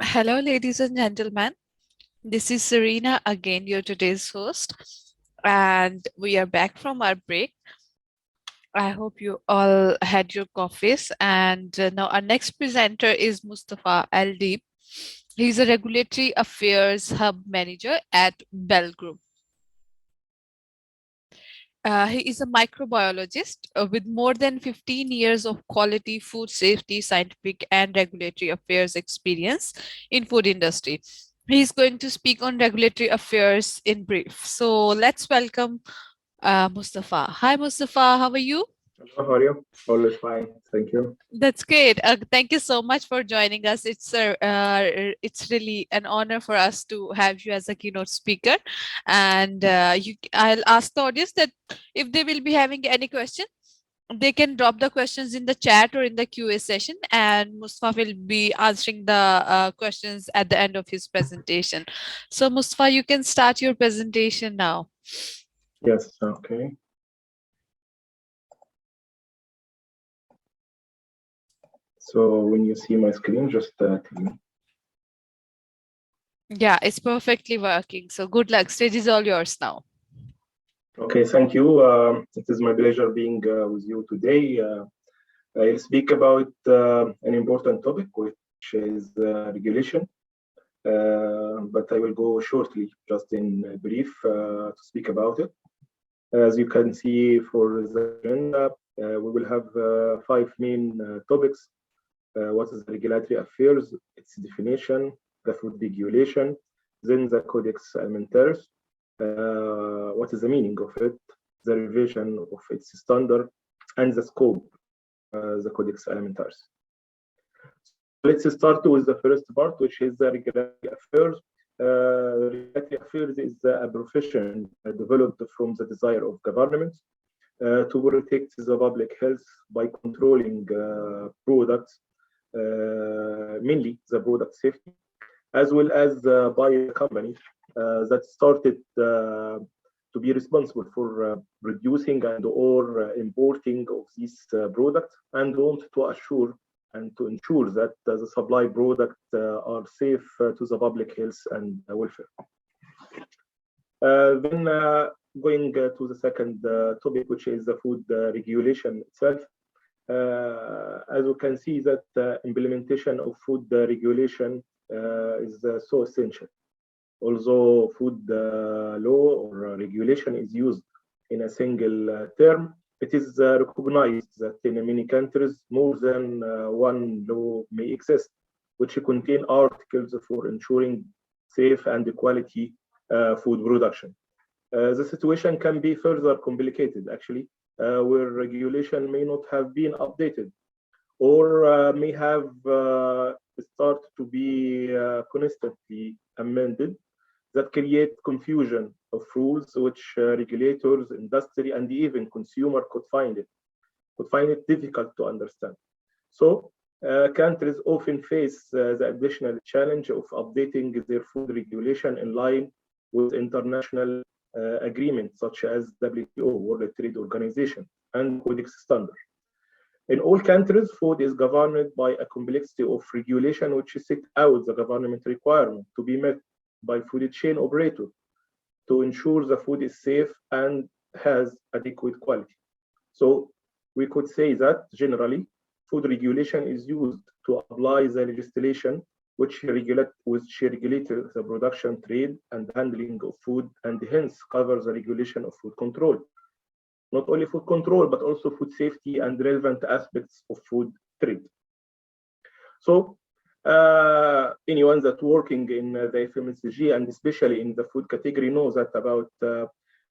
Hello, ladies and gentlemen. This is Serena again, your today's host, and we are back from our break. I hope you all had your coffees. And now our next presenter is Mustfa ELDEEB. He's a regulatory affairs hub manager at BEL Group. He is a microbiologist with more than 15 years of quality food safety, scientific, and regulatory affairs experience in food industry. He's going to speak on regulatory affairs in brief. So let's welcome Mustafa. Hi, Mustafa. How are you? Hello, how are you? All is fine, thank you. That's great. Thank you so much for joining us. It's really an honor for us to have you as a keynote speaker. And I'll ask the audience that if they will be having any question, they can drop the questions in the chat or in the QA session, and Mustafa will be answering the questions at the end of his presentation. So, Mustafa, you can start your presentation now. Yes, okay. So when you see my screen, just tell me. Yeah, it's perfectly working. So, good luck. Stage is all yours now. Okay, thank you. It is my pleasure being with you today. I'll speak about an important topic, which is regulation. But I will go shortly, just in brief, to speak about it. As you can see for the agenda, we will have 5 main topics. What is regulatory affairs, its definition, the food regulation, then the Codex Alimentarius, what is the meaning of it, the revision of its standard, and the scope, the Codex Alimentarius. Let's start with the first part, which is the regulatory affairs. Regulatory affairs is a profession developed from the desire of governments to protect the public health by controlling products, mainly the product safety, as well as by a company that started to be responsible for producing and or importing of these products, and want to assure and to ensure that the supply products are safe to the public health and welfare. Then going to the second topic, which is the food regulation itself. As you can see that implementation of food regulation is so essential. Although food law or regulation is used in a single term, it is recognized that in many countries more than one law may exist, which contain articles for ensuring safe and quality food production. The situation can be further complicated, actually, where regulation may not have been updated or may have started to be constantly amended, that create confusion of rules which regulators, industry, and even consumer could find it difficult to understand. So countries often face the additional challenge of updating their food regulation in line with international agreements such as WTO, World Trade Organization, and Codex Standard. In all countries, food is governed by a complexity of regulation which set out the government requirement to be met by food chain operator to ensure the food is safe and has adequate quality. So we could say that generally, food regulation is used to apply the legislation which regulates the production, trade, and handling of food, and hence covers the regulation of food control. Not only food control, but also food safety and relevant aspects of food trade. So anyone that working in the FMCG and especially in the food category knows that about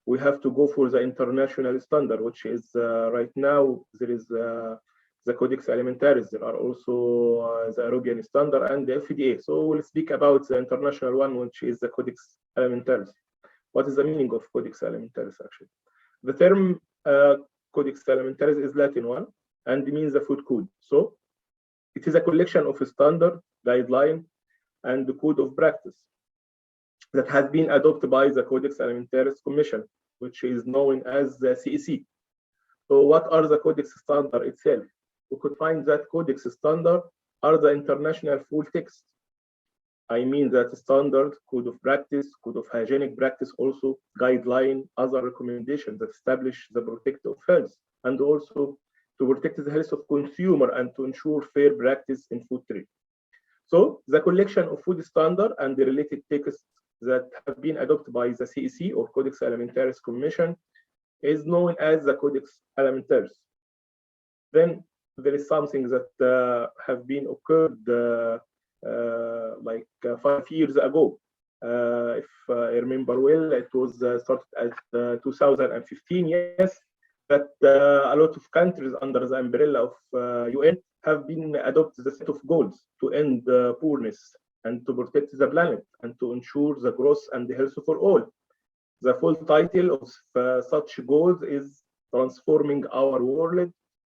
we have to go for the international standard, which is right now there is the Codex Alimentarius. There are also the European standard and the FDA. So we'll speak about the international one, which is the Codex Alimentarius. What is the meaning of Codex Alimentarius actually? The term Codex Alimentarius is Latin one and means the food code. So it is a collection of a standard, guideline, and the code of practice that has been adopted by the Codex Alimentarius Commission, which is known as the CEC. So what are the Codex standard itself? We could find that Codex standard are the international full text I mean that standard, code of practice, code of hygienic practice, also guideline, other recommendations that establish the protect of health, and also to protect the health of consumer and to ensure fair practice in food trade. So the collection of food standard and the related texts that have been adopted by the CEC or Codex Alimentarius Commission is known as the Codex Alimentarius. Then there is something that have been occurred like 5 years ago. If I remember well, it was started at 2015, yes, that a lot of countries under the umbrella of UN have been adopted the set of goals to end poorness and to protect the planet and to ensure the growth and the health for all. The full title of such goals is Transforming Our World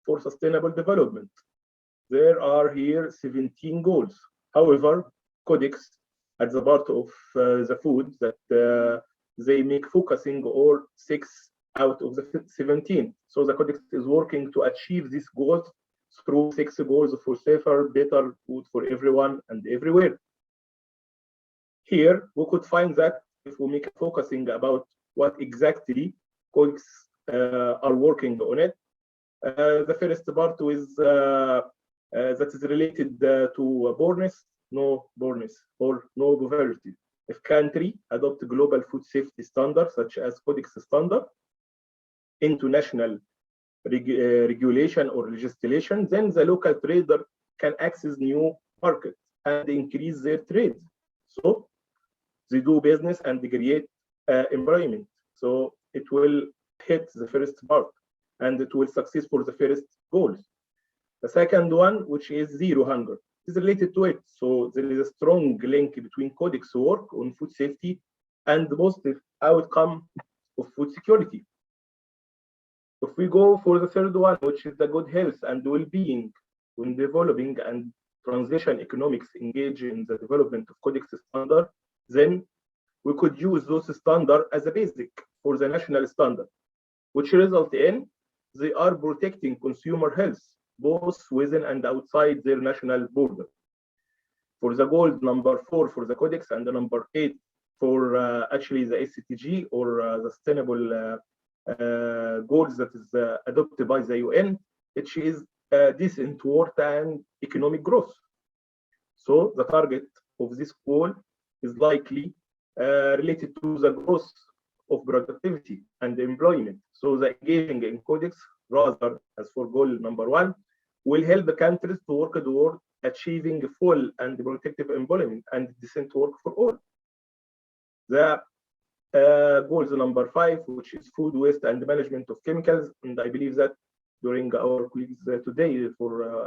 for Sustainable Development. There are here 17 goals. However, Codex, at the part of the food that they make focusing on 6 out of the 17. So the Codex is working to achieve these goals through 6 goals for safer, better food for everyone and everywhere. Here, we could find that if we make a focusing about what exactly Codex are working on it, the first part is that is related to poorness, no poorness, or no poverty. If country adopt global food safety standards such as Codex standard into national regulation or legislation, then the local trader can access new markets and increase their trade. So they do business and they create employment. So it will hit the first part and it will succeed for the first goals. The second one, which is zero hunger, is related to it. So there is a strong link between Codex work on food safety and the positive outcome of food security. If we go for the third one, which is the good health and well-being, when developing and transition economics engage in the development of Codex standard, then we could use those standards as a basic for the national standard, which result in they are protecting consumer health, both within and outside their national border. For the goal number 4 for the Codex and the number 8 for actually the SCTG or the sustainable goals that is adopted by the UN, which is decent wartime and economic growth. So the target of this goal is likely related to the growth of productivity and employment. So the engaging in Codex, rather as for goal number 1, will help the countries to work toward achieving full and protective employment and decent work for all. The goals number 5, which is food waste and management of chemicals, and I believe that during our colleagues today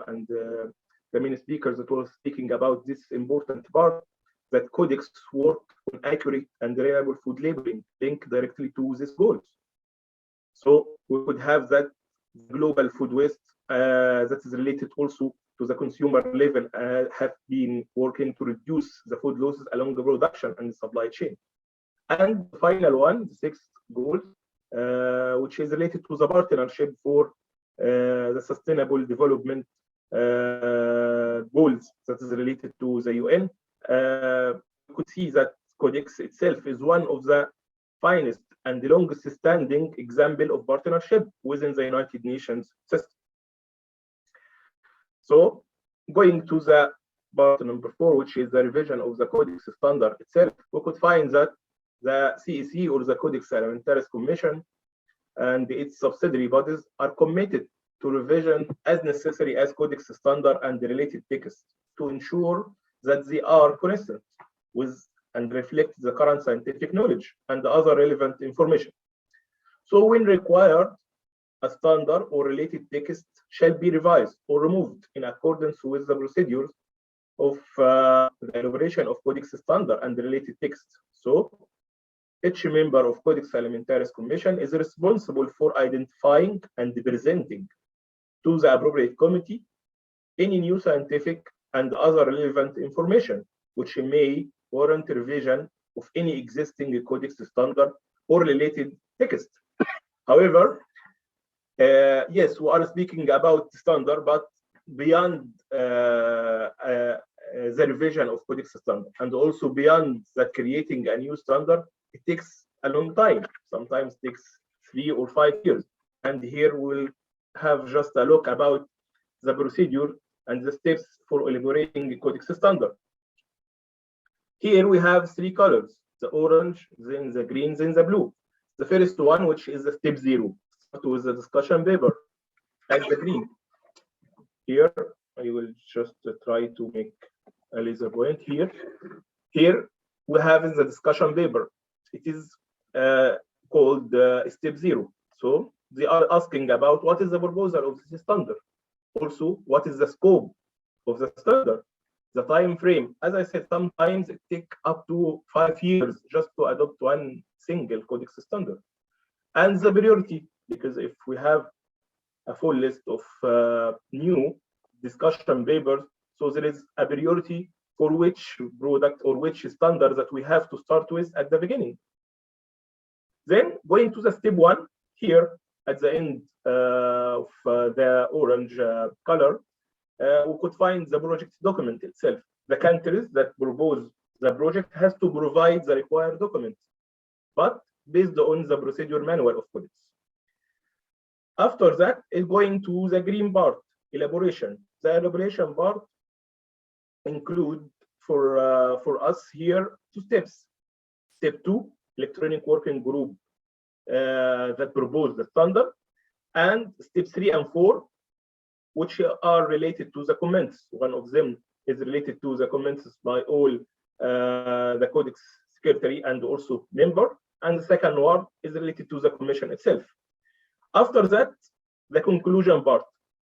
and the main speakers that were speaking about this important part, that Codex work on accurate and reliable food labeling linked directly to these goals. So we could have that global food waste that is related also to the consumer level have been working to reduce the food losses along the production and the supply chain. And the final one, the 6th goal, which is related to the partnership for the sustainable development goals that is related to the UN. We could see that Codex itself is one of the finest and the longest standing example of partnership within the United Nations system. So going to the part number 4, which is the revision of the Codex standard itself, we could find that the CEC or the Codex Alimentarius Commission and its subsidiary bodies are committed to revision as necessary as Codex standard and the related texts to ensure that they are consistent with and reflect the current scientific knowledge and the other relevant information. So when required, a standard or related text shall be revised or removed in accordance with the procedures of the elaboration of Codex standard and the related text. So each member of Codex Alimentarius Commission is responsible for identifying and presenting to the appropriate committee any new scientific and other relevant information which may warrant revision of any existing Codex standard or related text. However, yes, we are speaking about standard, but beyond the revision of codex standard. And also beyond that, creating a new standard, it takes a long time, sometimes takes 3 or 5 years. And here we'll have just a look about the procedure and the steps for elaborating the codex standard. Here we have 3 colors, the orange, then the green, then the blue. The first one, which is the step 0, start with the discussion paper as the green. Here, I will just try to make a laser point here. Here, we have in the discussion paper, it is called step 0. So they are asking about what is the proposal of this standard. Also, what is the scope of the standard, the time frame. As I said, sometimes it takes up to 5 years just to adopt one single codex standard. And the priority, because if we have a full list of new discussion papers, so there is a priority for which product or which standard that we have to start with at the beginning. Then going to the step 1, here at the end of the orange color, we could find the project document itself. The countries that propose the project has to provide the required documents, but based on the procedure manual of codex. After that is going to the green part, elaboration. The elaboration part include for us here 2 steps. Step 2, electronic working group that propose the standard, and step 3 and 4, which are related to the comments. One of them is related to the comments by all the codex secretary and also member, and the second one is related to the commission itself. After that, the conclusion part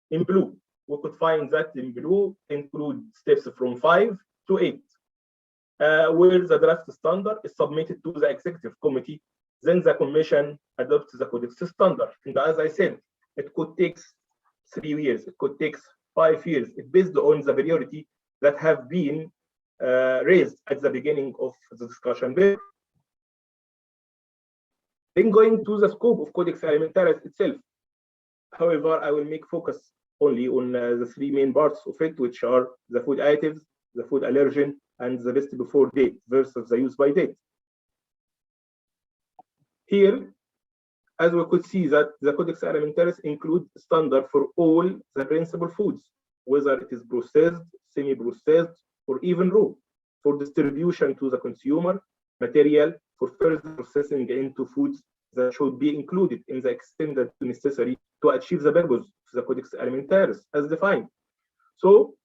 in blue. We could find that in blue include steps from 5 to 8, where the draft standard is submitted to the executive committee. Then the commission adopts the codex standard. And as I said, it could take 3 years, it could take 5 years. It's based on the priority that have been raised at the beginning of the discussion. Then going to the scope of Codex Alimentaris itself. However, I will make focus only on the 3 main parts of it, which are the food additives, the food allergen, and the best before date versus the use by date. Here, as we could see that the Codex Alimentaris include standard for all the principal foods, whether it is processed, semi-processed, or even raw, for distribution to the consumer, material for further processing into foods that should be included in the extent that necessary to achieve the purpose of the Codex Alimentaris as defined. So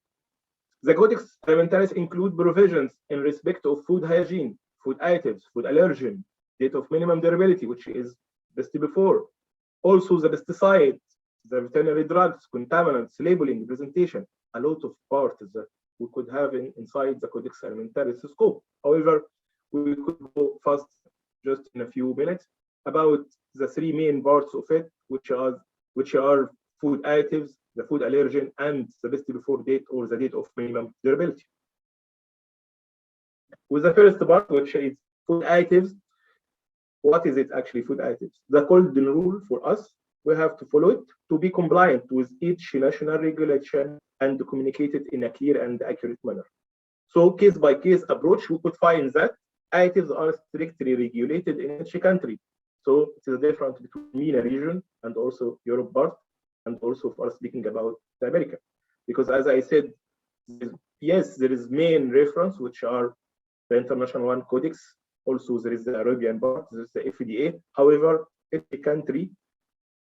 the Codex Alimentaris include provisions in respect of food hygiene, food additives, food allergen, date of minimum durability, which is best before. Also the pesticides, the veterinary drugs, contaminants, labeling, presentation, a lot of parts that we could have inside the Codex Alimentaris scope. However, we could go fast just in a few minutes about the 3 main parts of it, which are food additives, the food allergen, and the best before date or the date of minimum durability. With the first part, which is food additives, what is it actually, food additives? The golden rule for us, we have to follow it to be compliant with each national regulation and communicate it in a clear and accurate manner. So case by case approach, we could find that additives are strictly regulated in each country. So it is a difference between MENA region and also Europe part, and also for speaking about America. Because as I said, yes, there is main reference, which are the International One Codex. Also, there is the Arabian part, there is the FDA. However, every country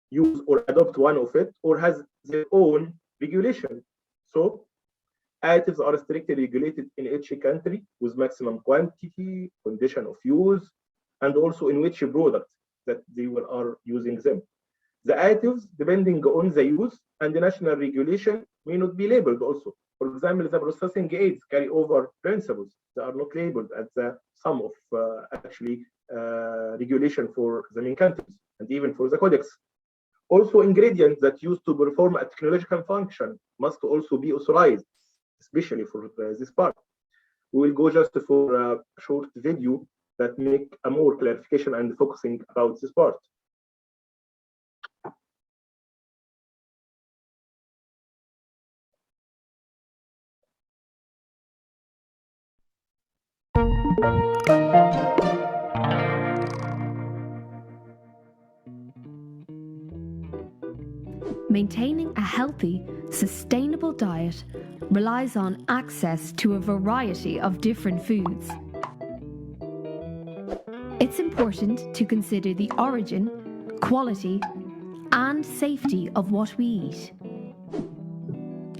use or adopt one of it or has their own regulation. So additives are strictly regulated in each country with maximum quantity, condition of use, and also in which product that they are using them. The additives, depending on the use and the national regulation, may not be labeled also. For example, the processing aids carry over principles. They are not labeled as the sum of regulation for the main countries and even for the codex. Also, ingredients that used to perform a technological function must also be authorized, especially for this part. We will go just for a short video that make a more clarification and focusing about this part. Maintaining a healthy, sustainable diet relies on access to a variety of different foods. It's important to consider the origin, quality, and safety of what we eat.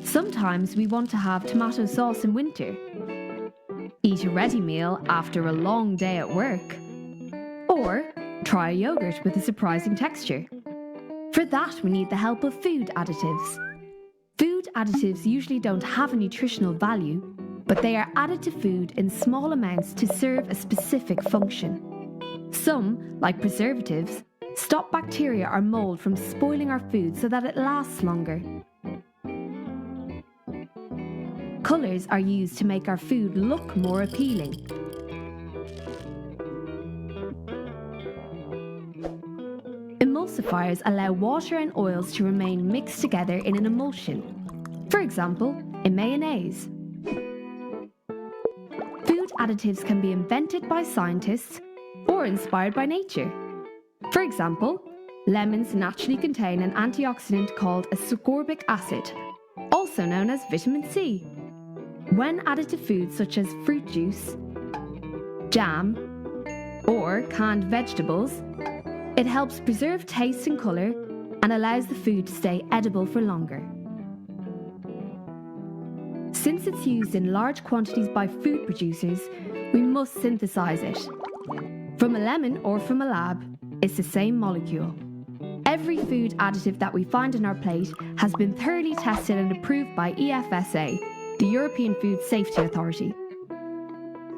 Sometimes we want to have tomato sauce in winter, eat a ready meal after a long day at work, or try a yogurt with a surprising texture. For that, we need the help of food additives. Food additives usually don't have a nutritional value, but they are added to food in small amounts to serve a specific function. Some, like preservatives, stop bacteria or mold from spoiling our food so that it lasts longer. Colours are used to make our food look more appealing. Emulsifiers allow water and oils to remain mixed together in an emulsion, for example, in mayonnaise. Food additives can be invented by scientists or inspired by nature. For example, lemons naturally contain an antioxidant called ascorbic acid, also known as vitamin C. When added to foods such as fruit juice, jam, or canned vegetables, it helps preserve taste and colour and allows the food to stay edible for longer. Since it's used in large quantities by food producers, we must synthesise it. From a lemon or from a lab, it's the same molecule. Every food additive that we find on our plate has been thoroughly tested and approved by EFSA, the European Food Safety Authority.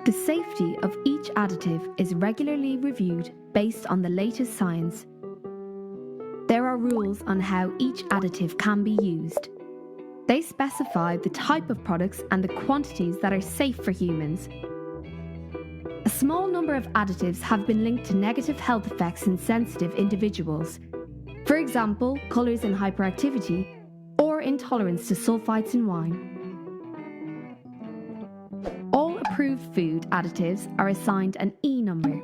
The safety of each additive is regularly reviewed based on the latest science. There are rules on how each additive can be used. They specify the type of products and the quantities that are safe for humans. A small number of additives have been linked to negative health effects in sensitive individuals. For example, colours in hyperactivity or intolerance to sulfites in wine. All approved food additives are assigned an E number.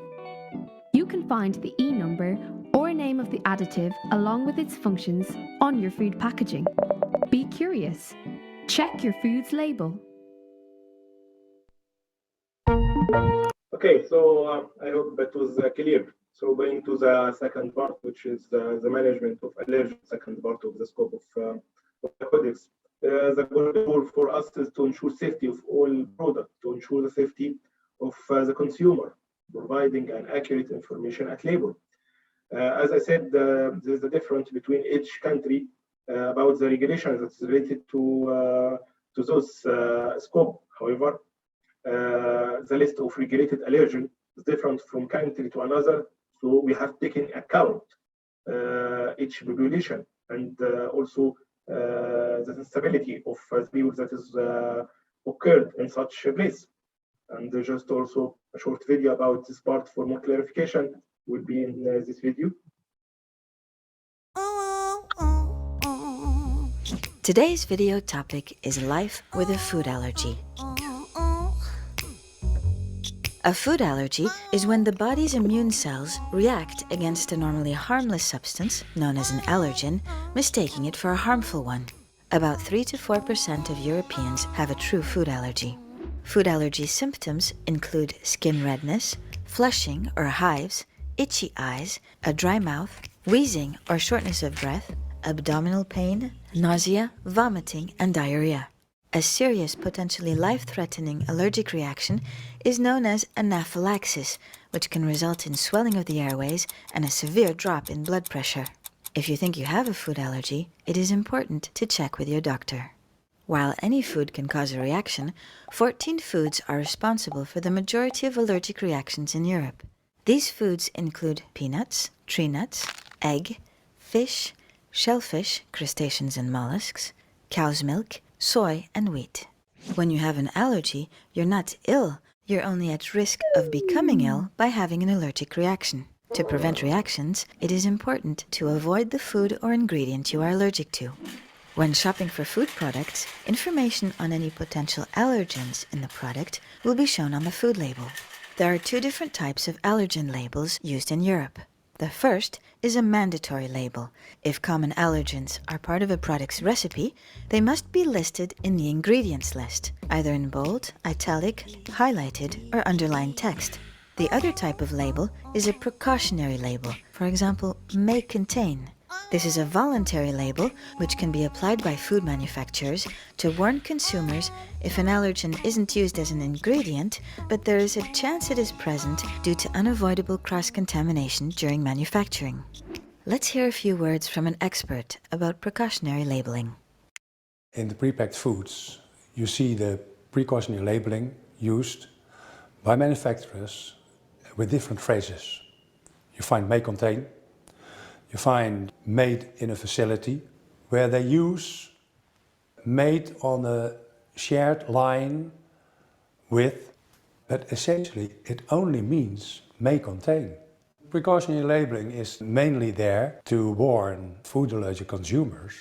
You can find the E number or name of the additive along with its functions on your food packaging. Be curious. Check your food's label. Okay, so I hope that was clear. So going to the second part, which is the management of allergen, second part of the scope of the codex. The goal for us is to ensure safety of all products, to ensure the safety of the consumer, providing an accurate information at label. As I said, there's a difference between each country about the regulations that's related to those scope. However, the list of regulated allergen is different from country to another, so we have taken account each population and also the stability of the people that is occurred in such a place. And just also a short video about this part for more clarification will be in this video. Today's video topic is life with a food allergy. A food allergy is when the body's immune cells react against a normally harmless substance, known as an allergen, mistaking it for a harmful one. About 3 to 4% of Europeans have a true food allergy. Food allergy symptoms include skin redness, flushing or hives, itchy eyes, a dry mouth, wheezing or shortness of breath, abdominal pain, nausea, vomiting, and diarrhea. A serious, potentially life-threatening allergic reaction is known as anaphylaxis, which can result in swelling of the airways and a severe drop in blood pressure. If you think you have a food allergy, it is important to check with your doctor. While any food can cause a reaction, 14 foods are responsible for the majority of allergic reactions in Europe. These foods include peanuts, tree nuts, egg, fish, shellfish, crustaceans and mollusks, cow's milk, soy, and wheat. When you have an allergy, you're not ill. You're only at risk of becoming ill by having an allergic reaction. To prevent reactions, it is important to avoid the food or ingredient you are allergic to. When shopping for food products, information on any potential allergens in the product will be shown on the food label. There are two different types of allergen labels used in Europe. The first is a mandatory label. If common allergens are part of a product's recipe, they must be listed in the ingredients list, either in bold, italic, highlighted, or underlined text. The other type of label is a precautionary label, for example, may contain. This is a voluntary label which can be applied by food manufacturers to warn consumers if an allergen isn't used as an ingredient, but there is a chance it is present due to unavoidable cross-contamination during manufacturing. Let's hear a few words from an expert about precautionary labeling. In the prepacked foods, you see the precautionary labeling used by manufacturers with different phrases. You find may contain, you find made in a facility, where they use made on a shared line with, but essentially it only means may contain. Precautionary labeling is mainly there to warn food allergic consumers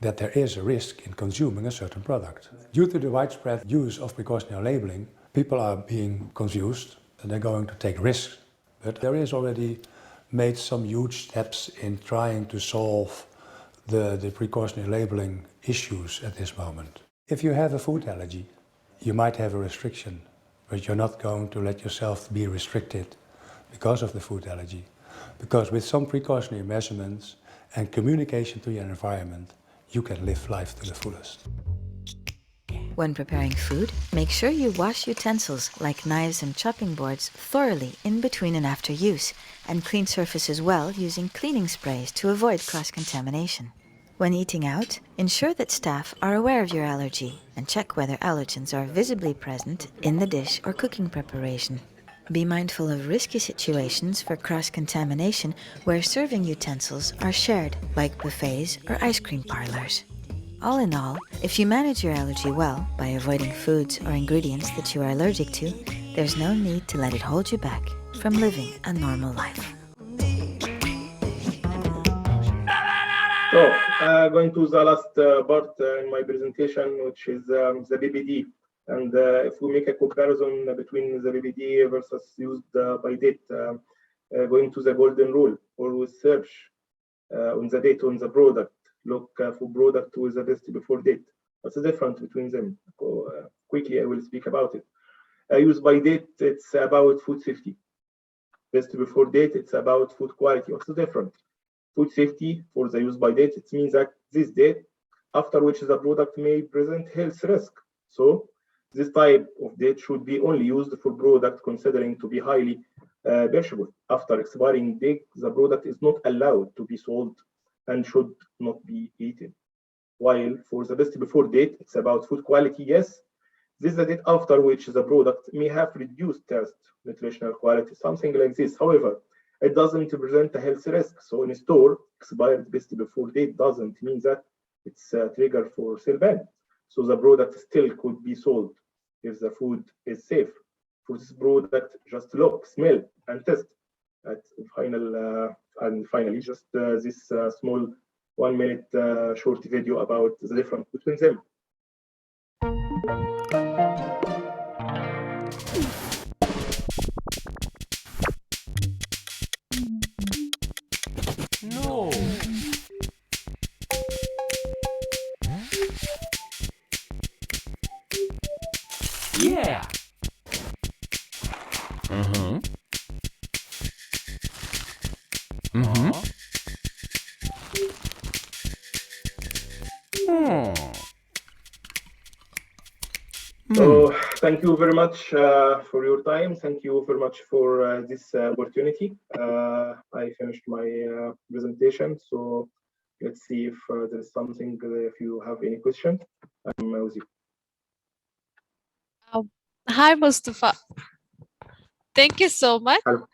that there is a risk in consuming a certain product. Due to the widespread use of precautionary labeling, people are being confused and they're going to take risks. But there is already made some huge steps in trying to solve the precautionary labeling issues at this moment. If you have a food allergy, you might have a restriction, but you're not going to let yourself be restricted because of the food allergy. Because with some precautionary measurements and communication to your environment, you can live life to the fullest. When preparing food, make sure you wash utensils like knives and chopping boards thoroughly in between and after use, and clean surfaces well using cleaning sprays to avoid cross-contamination. When eating out, ensure that staff are aware of your allergy and check whether allergens are visibly present in the dish or cooking preparation. Be mindful of risky situations for cross-contamination where serving utensils are shared, like buffets or ice cream parlors. All in all, if you manage your allergy well by avoiding foods or ingredients that you are allergic to, there's no need to let it hold you back from living a normal life. So, going to the last part in my presentation, which is the BBD. And if we make a comparison between the BBD versus used by date, going to the golden rule, always search on the date on the product. Look for product with the best before date. What's the difference between them? Quickly, I will speak about it. Use by date, it's about food safety. Best before date, it's about food quality. What's the difference? Food safety for the use by date, it means that this date, after which the product may present health risk. So this type of date should be only used for product considering to be highly perishable. After expiring date, the product is not allowed to be sold and should not be eaten. While for the best before date, it's about food quality, yes. This is the date after which the product may have reduced taste, nutritional quality, something like this. However, it doesn't present a health risk. So in a store, expired best before date doesn't mean that it's a trigger for sale ban. So the product still could be sold if the food is safe. For this product, just look, smell, and test. At final and finally, just this small 1 minute short video about the difference between them. No. Yeah. Mm-hmm. Mm-hmm. So thank you very much for your time. Thank you very much for this opportunity. I finished my presentation. So let's see if there's something, if you have any question, I'm with you. Hi, Mustfa. Thank you so much. Hello.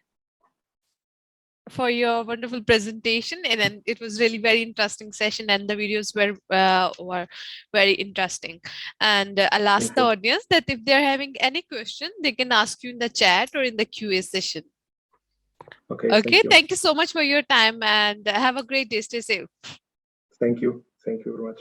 For your wonderful presentation, and then it was really very interesting session, and the videos were very interesting. And I'll ask the audience that if they're having any question, they can ask you in the chat or in the QA session. Okay. Thank you so much for your time, and have a great day. Stay safe. Thank you. Thank you very much.